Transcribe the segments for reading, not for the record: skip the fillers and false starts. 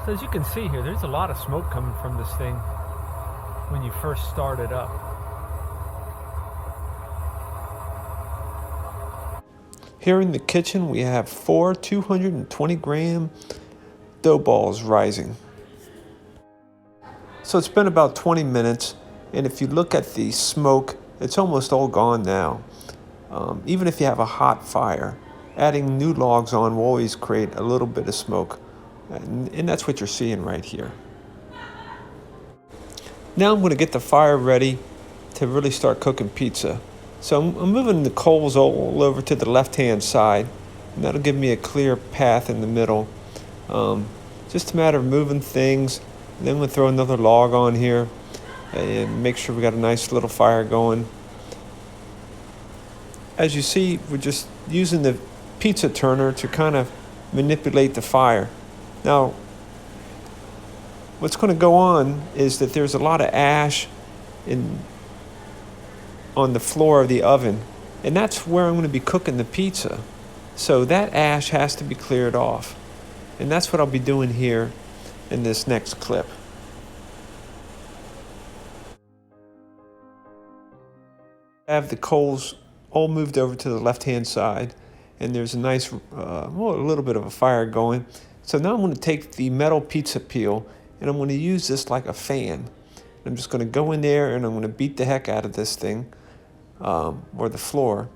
So as you can see here, there's a lot of smoke coming from this thing when you first start it up. Here in the kitchen, we have 4 220-gram dough balls rising. So it's been about 20 minutes, and if you look at the smoke, it's almost all gone now. Even if you have a hot fire, adding new logs on will always create a little bit of smoke, and that's what you're seeing right here. Now I'm going to get the fire ready to really start cooking pizza. So I'm moving the coals all over to the left-hand side, and that'll give me a clear path in the middle. Just a matter of moving things. And then we'll throw another log on here and make sure we got a nice little fire going. As you see, we're just using the pizza turner to kind of manipulate the fire. Now, what's going to go on is that there's a lot of ash on the floor of the oven, and that's where I'm going to be cooking the pizza. So that ash has to be cleared off, and that's what I'll be doing here in this next clip. I have the coals all moved over to the left-hand side, and there's a nice, a little bit of a fire going. So now I'm going to take the metal pizza peel, and I'm going to use this like a fan. I'm just going to go in there, and I'm going to beat the heck out of this thing, or the floor.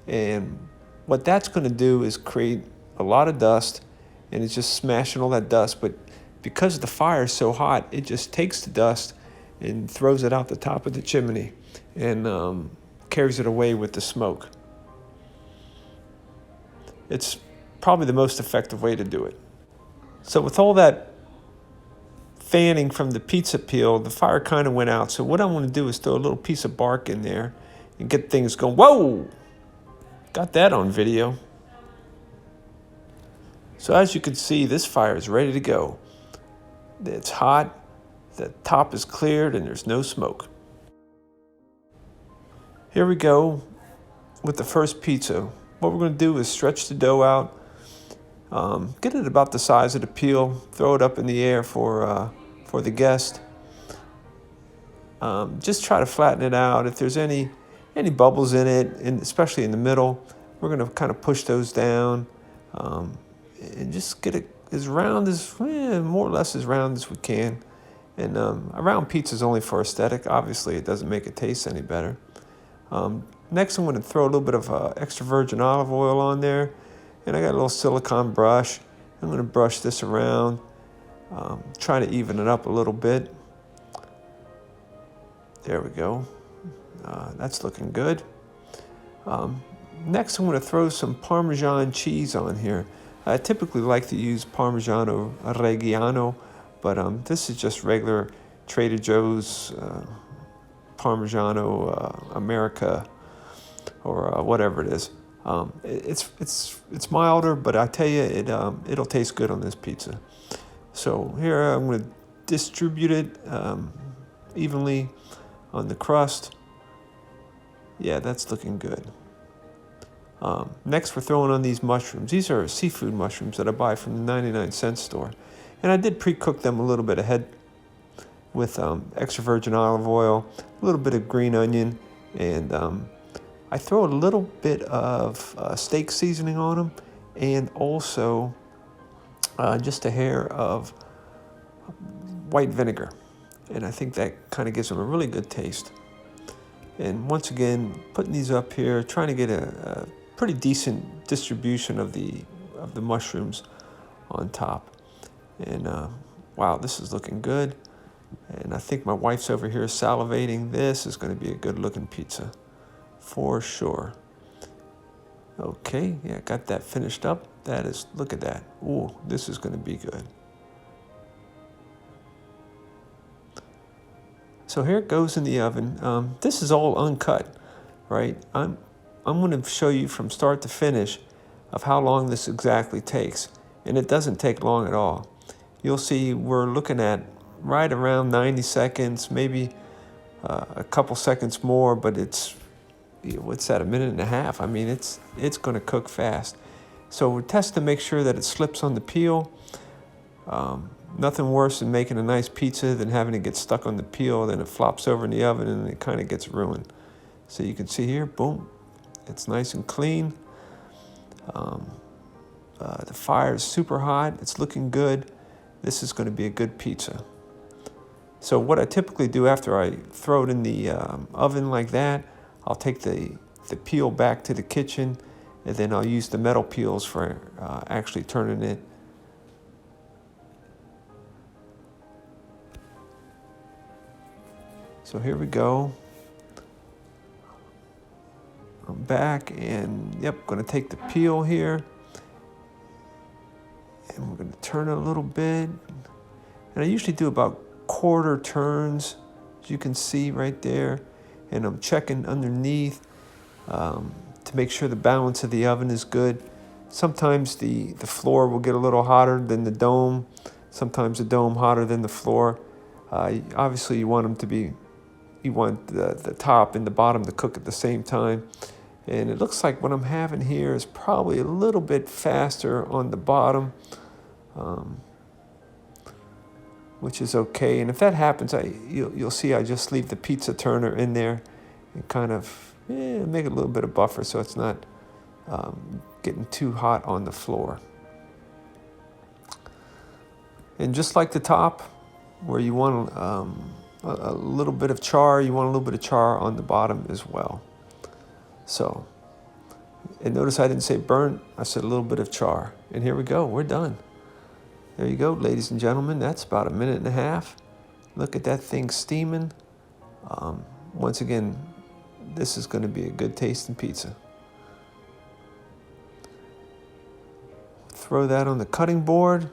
And what that's going to do is create a lot of dust, and it's just smashing all that dust. But because the fire is so hot, it just takes the dust and throws it out the top of the chimney, and carries it away with the smoke. It's probably the most effective way to do it. So with all that fanning from the pizza peel, the fire kind of went out. So what I want to do is throw a little piece of bark in there and get things going. Whoa! Got that on video. So as you can see, this fire is ready to go. It's hot, the top is cleared, and there's no smoke. Here we go with the first pizza. What we're going to do is stretch the dough out, get it about the size of the peel, throw it up in the air for the guest. Just try to flatten it out. If there's any bubbles in it, and especially in the middle, we're going to kind of push those down, and just get it as round as, more or less as round as we can. And a round pizza is only for aesthetic. Obviously, it doesn't make it taste any better. Next, I'm going to throw a little bit of extra virgin olive oil on there, and I got a little silicone brush. I'm going to brush this around, try to even it up a little bit. There we go. That's looking good. Next, I'm going to throw some Parmesan cheese on here. I typically like to use Parmigiano Reggiano, but this is just regular Trader Joe's Parmigiano America, or whatever it is. It's milder, but I tell you, it'll taste good on this pizza. So here I'm going to distribute it evenly on the crust. Yeah, that's looking good. Next, we're throwing on these mushrooms. These are seafood mushrooms that I buy from the 99-cent store. And I did pre-cook them a little bit ahead with extra virgin olive oil, a little bit of green onion, and I throw a little bit of steak seasoning on them, and also just a hair of white vinegar. And I think that kind of gives them a really good taste. And once again, putting these up here, trying to get a pretty decent distribution of the mushrooms on top. And wow, this is looking good. And I think my wife's over here salivating. This is going to be a good looking pizza for sure. Okay, yeah, got that finished up. That is, look at that. Ooh, this is going to be good. So here it goes in the oven. This is all uncut, right? I'm going to show you from start to finish of how long this exactly takes. And it doesn't take long at all. You'll see we're looking at right around 90 seconds, maybe a couple seconds more, but it's, what's that, a minute and a half? I mean, it's going to cook fast. So we test to make sure that it slips on the peel. Nothing worse than making a nice pizza than having it get stuck on the peel, then it flops over in the oven and it kind of gets ruined. So you can see here, boom, it's nice and clean. The fire is super hot. It's looking good. This is going to be a good pizza. So what I typically do after I throw it in the oven like that, I'll take the peel back to the kitchen, and then I'll use the metal peels for actually turning it. So here we go. I'm back, and yep, going to take the peel here, and we're going to turn it a little bit. And I usually do about quarter turns, as you can see right there. And I'm checking underneath to make sure the balance of the oven is good. Sometimes the floor will get a little hotter than the dome. Sometimes the dome hotter than the floor. Obviously, you want the top and the bottom to cook at the same time. And it looks like what I'm having here is probably a little bit faster on the bottom, which is okay. And if that happens, you'll see I just leave the pizza turner in there and kind of make a little bit of buffer so it's not getting too hot on the floor. And just like the top, where you want a little bit of char, you want a little bit of char on the bottom as well. So, and notice I didn't say burnt, I said a little bit of char. And here we go, we're done. There you go, ladies and gentlemen, that's about 1.5 minutes. Look at that thing steaming. Once again, this is going to be a good tasting pizza. Throw that on the cutting board.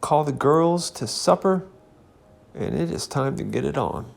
Call the girls to supper, and it is time to get it on.